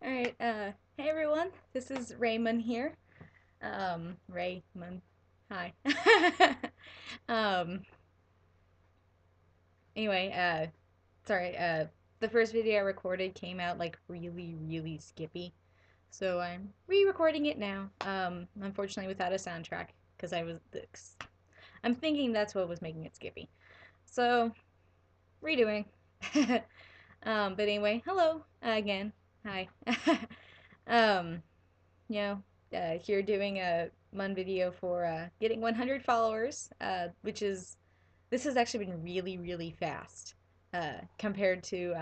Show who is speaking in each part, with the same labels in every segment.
Speaker 1: Alright, hey everyone, this is Raymond here. Raymond, hi. um, anyway, sorry, the first video I recorded came out like really, really skippy, so I'm re-recording it now, unfortunately without a soundtrack, because I'm thinking that's what was making it skippy. So, redoing. But anyway, hello, again, hi. Um, you know, here doing a Mun video for getting 100 followers, this has actually been really, really fast compared to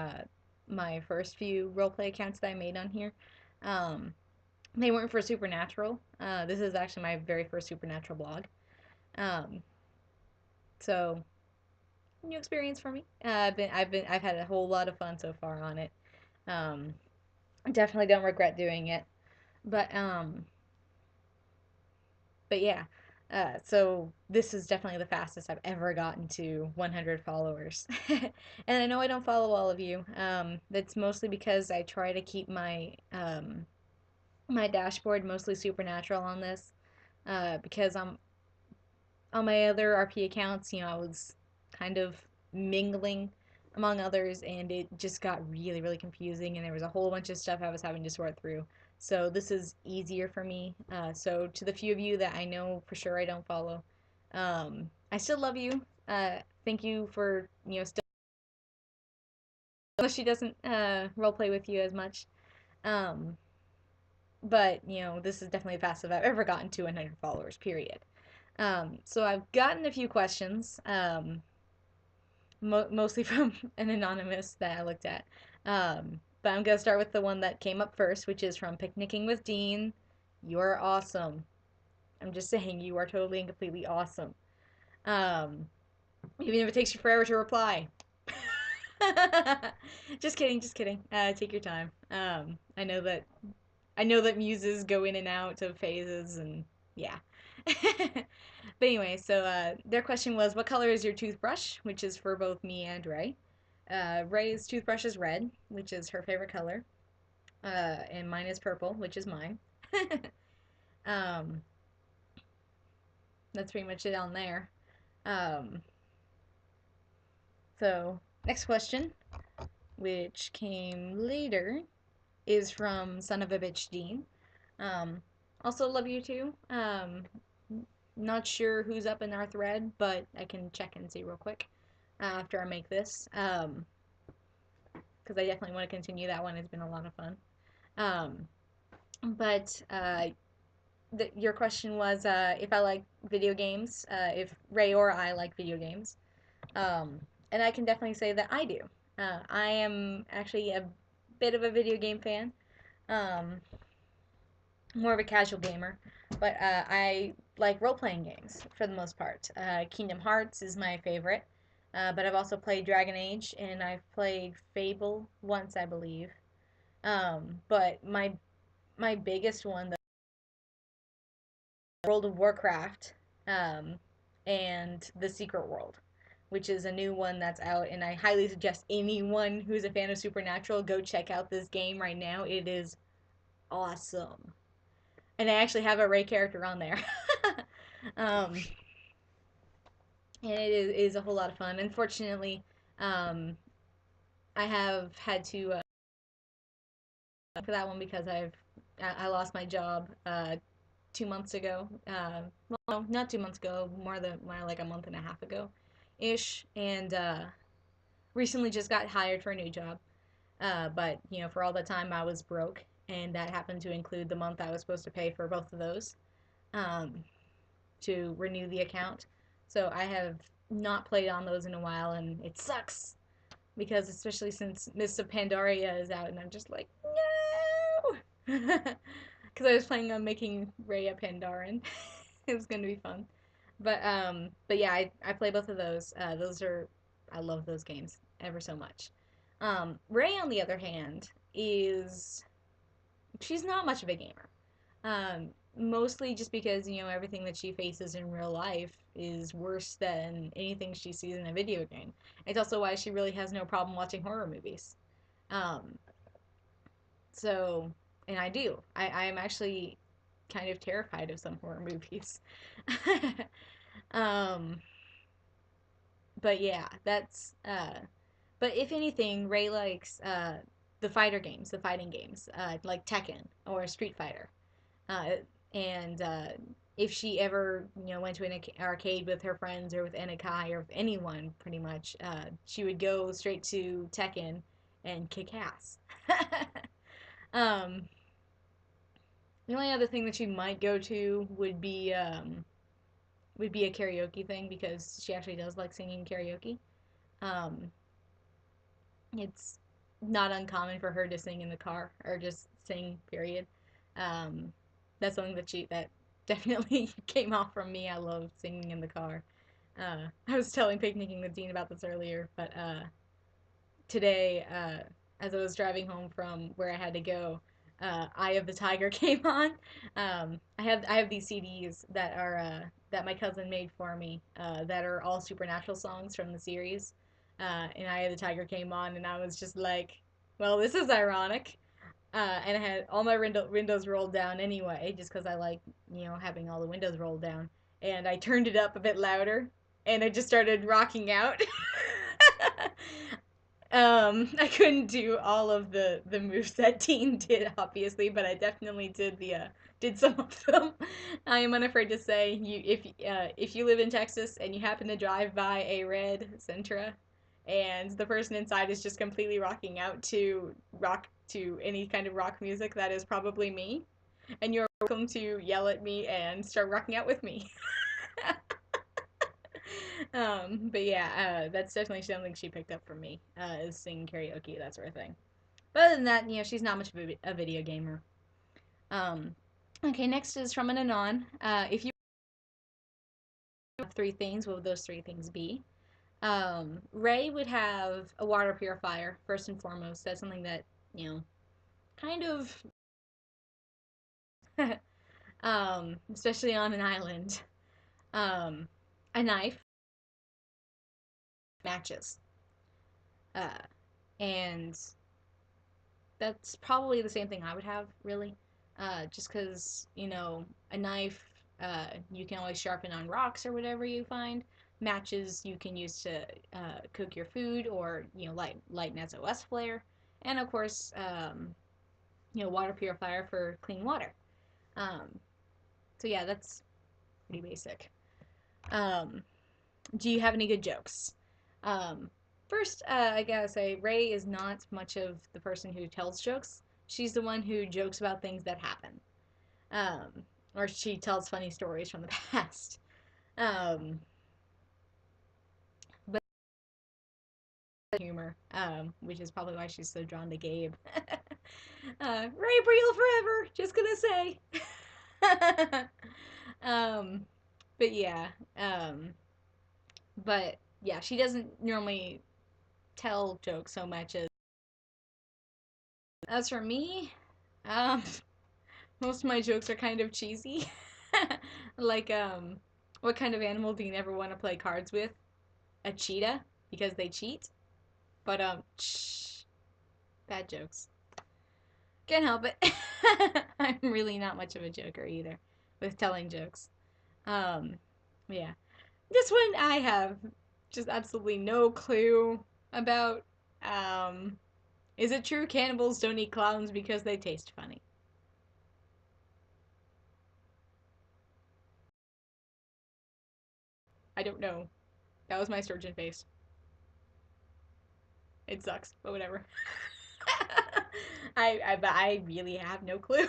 Speaker 1: my first few roleplay accounts that I made on here. Um, they weren't for Supernatural. This is actually my very first Supernatural blog. Um, so new experience for me. I've had a whole lot of fun so far on it. Um, definitely don't regret doing it. But um, but yeah, so this is definitely the fastest I've ever gotten to 100 followers. And I know I don't follow all of you. That's mostly because I try to keep my dashboard mostly supernatural on this. Because on my other RP accounts, I was kind of mingling among others, and it just got really, really confusing, and there was a whole bunch of stuff I was having to sort through. So this is easier for me. So to the few of you that I know for sure I don't follow, I still love you. Thank you for still. She doesn't roleplay with you as much. Um, but this is definitely the fastest I've ever gotten to 100 followers. Period. So I've gotten a few questions. Mostly from an anonymous that I looked at. But I'm gonna start with the one that came up first, which is from Picnicking with Dean. You're awesome. I'm just saying, you are totally and completely awesome. Um, Even if it takes you forever to reply. Just kidding, just kidding. Take your time. I know that muses go in and out of phases, and yeah. But anyway, so their question was, what color is your toothbrush? Which is for both me and Ray. Ray's toothbrush is red, which is her favorite color. And mine is purple, which is mine. um, that's pretty much it on there. Um, so, next question, which came later, is from Son of a Bitch Dean. Um, Also love you too. Not sure who's up in our thread, but I can check and see real quick after I make this. Because I definitely want to continue that one. It's been a lot of fun. Um, but your question was if I like video games, if Ray or I like video games. Um, and I can definitely say that I do. I am actually a bit of a video game fan. Um, More of a casual gamer, but I like role playing games for the most part. Kingdom Hearts is my favorite, but I've also played Dragon Age and I've played Fable once, I believe. But my biggest one, the World of Warcraft, um, and The Secret World, which is a new one that's out, and I highly suggest anyone who's a fan of Supernatural go check out this game right now. It is awesome. And I actually have a Ray character on there. um, and it is a whole lot of fun. Unfortunately, um, I have had to for that one because I lost my job 2 months ago. Well, no, not 2 months ago, more like a month and a half ago, ish, and recently just got hired for a new job. But for all the time I was broke, and that happened to include the month I was supposed to pay for both of those. Um, to renew the account. So I have not played on those in a while, and it sucks because especially since Mists of Pandaria is out, and I'm just like, no, because I was planning on making Rhea Pandaren. It was gonna be fun, but yeah, I play both of those. I love those games ever so much. Ray, on the other hand, is she's not much of a gamer. Mostly just because everything that she faces in real life is worse than anything she sees in a video game. It's also why she really has no problem watching horror movies. Um, So, and I do. I am actually kind of terrified of some horror movies. um, but yeah, that's but if anything, Ray likes the fighter games, the fighting games, like Tekken or Street Fighter. Uh, and if she ever, went to an arcade with her friends or with Anakai or with anyone, pretty much, she would go straight to Tekken and kick ass. um, the only other thing that she might go to would be a karaoke thing because she actually does like singing karaoke. Um, it's not uncommon for her to sing in the car or just sing, period. Um, that's something that definitely came off from me. I love singing in the car. I was telling Picnicking with Dean about this earlier, but today, as I was driving home from where I had to go, Eye of the Tiger came on. I have these CDs that my cousin made for me that are all supernatural songs from the series. And Eye of the Tiger came on, and I was just like, "Well, this is ironic." And I had all my windows rolled down anyway, just because I like having all the windows rolled down. And I turned it up a bit louder, and I just started rocking out. I couldn't do all of the moves that Dean did, obviously, but I definitely did some of them. I am unafraid to say, if you live in Texas and you happen to drive by a red Sentra, and the person inside is just completely rocking out to any kind of rock music, that is probably me, and you're welcome to yell at me and start rocking out with me. But yeah, that's definitely something she picked up from me, is singing karaoke, that sort of thing. But other than that, she's not much of a video gamer. Um, okay, next is from an Anon. If you have three things, what would those three things be? Ray would have a water purifier, first and foremost. That's something that, kind of, especially on an island. Um, a knife, matches. Uh, and that's probably the same thing I would have, really. Just because, a knife, you can always sharpen on rocks or whatever you find. Matches you can use to cook your food or, light an SOS flare. And of course, water purifier for clean water. Um, so yeah, that's pretty basic. Um, do you have any good jokes? Um, First, I gotta say, Ray is not much of the person who tells jokes. She's the one who jokes about things that happen. Um, or she tells funny stories from the past. Um, but humor, which is probably why she's so drawn to Gabe. Ray Breel forever, just gonna say. um, but yeah, um, but yeah, she doesn't normally tell jokes so much as for me. Um, most of my jokes are kind of cheesy. Like, what kind of animal do you never want to play cards with? A cheetah, because they cheat. But, bad jokes. Can't help it. I'm really not much of a joker either with telling jokes. Um, yeah. This one I have just absolutely no clue about. Um, is it true cannibals don't eat clowns because they taste funny? I don't know. That was my sturgeon face. It sucks, but whatever. I really have no clue.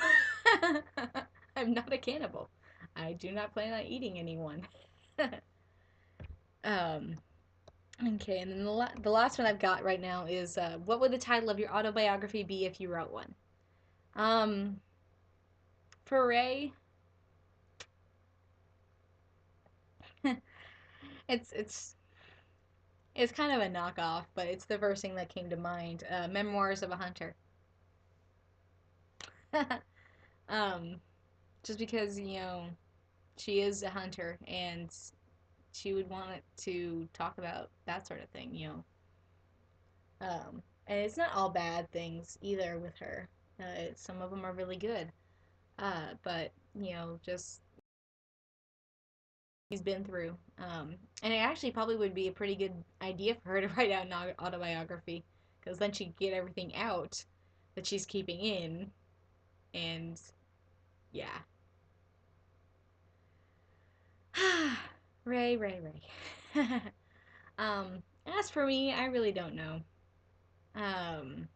Speaker 1: I'm not a cannibal. I do not plan on eating anyone. um, okay, and then the last one I've got right now is what would the title of your autobiography be if you wrote one? Um, for Ray, it's it's it's kind of a knockoff, but it's the first thing that came to mind. Memoirs of a Hunter. um, just because she is a hunter and she would want it to talk about that sort of thing. And it's not all bad things either with her. Some of them are really good. But just she's been through. And it actually probably would be a pretty good idea for her to write out an autobiography, because then she'd get everything out that she's keeping in, and yeah. Ray, Ray, Ray. As for me, I really don't know. Um,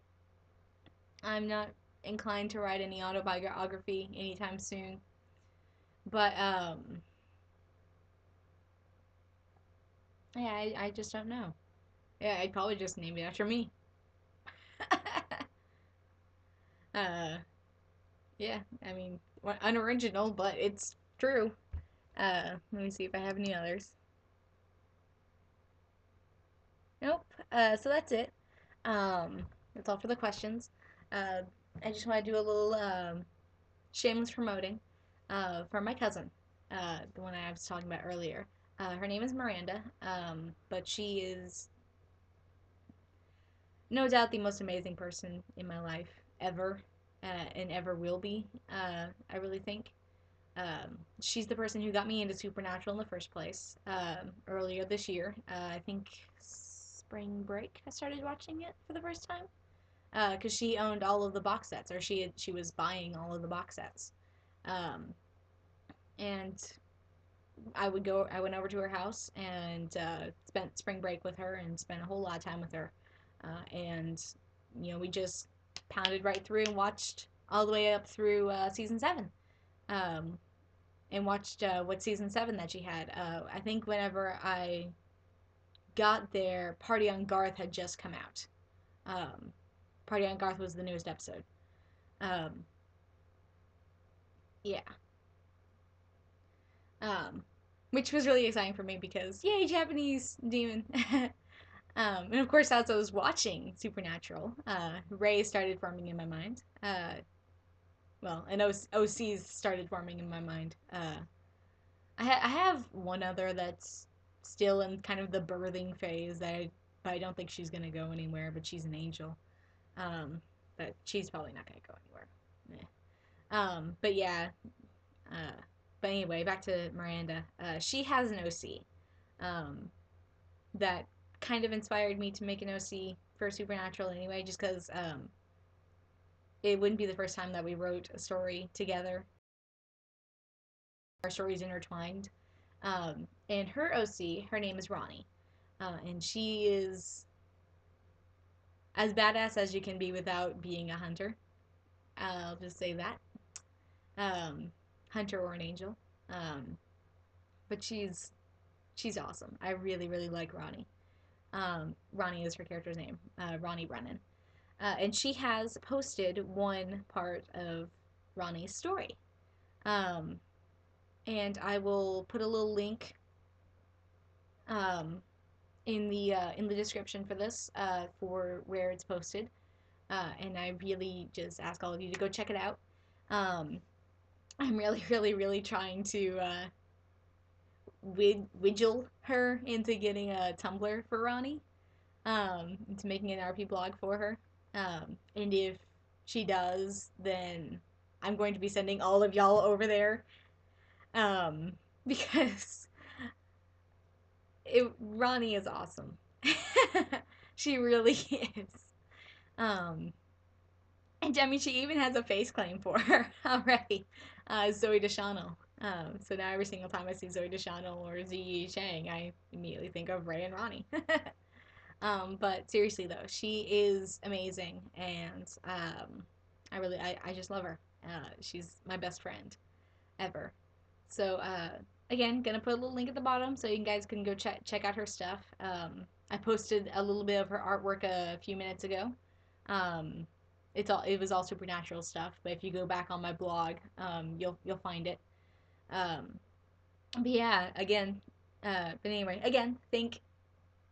Speaker 1: I'm not inclined to write any autobiography anytime soon, but yeah, I just don't know. Yeah, I'd probably just name it after me. uh, yeah, I mean, unoriginal, but it's true. Let me see if I have any others. Nope. So that's it. Um, that's all for the questions. Uh, I just want to do a little shameless promoting for my cousin, the one I was talking about earlier. Her name is Miranda, but she is no doubt the most amazing person in my life ever, and ever will be. I really think. She's the person who got me into Supernatural in the first place. Earlier this year, I think spring break, I started watching it for the first time. Because she owned all of the box sets, or she was buying all of the box sets. Um, and I went over to her house and spent spring break with her and spent a whole lot of time with her. And we just pounded right through and watched all the way up through season 7. Um, and watched what season 7 that she had. I think whenever I got there, Party on Garth had just come out. Um, Party on Garth was the newest episode. Um, yeah. Um, which was really exciting for me because yay, Japanese demon. And of course, as I was watching Supernatural, Ray started forming in my mind. Well, and OCs started forming in my mind. I have one other that's still in kind of the birthing phase but I don't think she's gonna go anywhere. But she's an angel. Um, but she's probably not gonna go anywhere. But yeah. Uh, but anyway, back to Miranda. She has an OC. Um, that kind of inspired me to make an OC for Supernatural anyway, just because it wouldn't be the first time that we wrote a story together. Our stories intertwined. And her OC, her name is Ronnie. And she is as badass as you can be without being a hunter. I'll just say that. Um, Hunter or an angel. Um, but she's awesome. I really, really like Ronnie. Ronnie is her character's name, Ronnie Brennan. And she has posted one part of Ronnie's story. Um, and I will put a little link um, in the description for this for where it's posted. And I really just ask all of you to go check it out. Um, I'm really, really, really trying to wiggle her into getting a Tumblr for Ronnie, into making an RP blog for her. And if she does, then I'm going to be sending all of y'all over there. Um, because Ronnie is awesome. She really is. Um, and I mean, she even has a face claim for her already. Zoe Deschanel. So now every single time I see Zoe Deschanel or Ziyi Chang, I immediately think of Ray and Ronnie. But seriously though, she is amazing, and I just love her. She's my best friend ever. So again, gonna put a little link at the bottom so you guys can go check out her stuff. I posted a little bit of her artwork a few minutes ago. Um, it was all supernatural stuff, but if you go back on my blog, you'll find it. Um, but yeah, again, but anyway, again, thank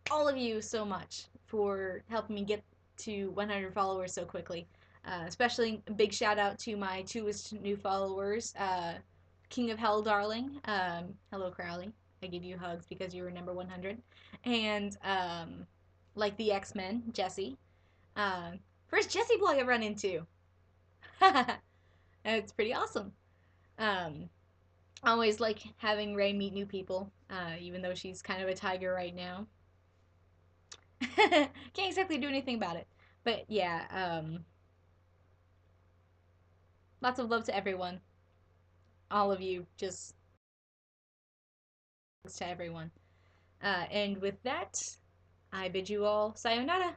Speaker 1: all of you so much for helping me get to 100 followers so quickly. Especially a big shout out to my newest new followers, King of Hell Darling. Hello, Crowley. I give you hugs because you were number 100. And like the X Men, Jesse. Uh, First Jesse blog I've run into. It's pretty awesome. Um, I always like having Ray meet new people, even though she's kind of a tiger right now. Can't exactly do anything about it. But yeah, lots of love to everyone. All of you, just to everyone. And with that, I bid you all sayonara.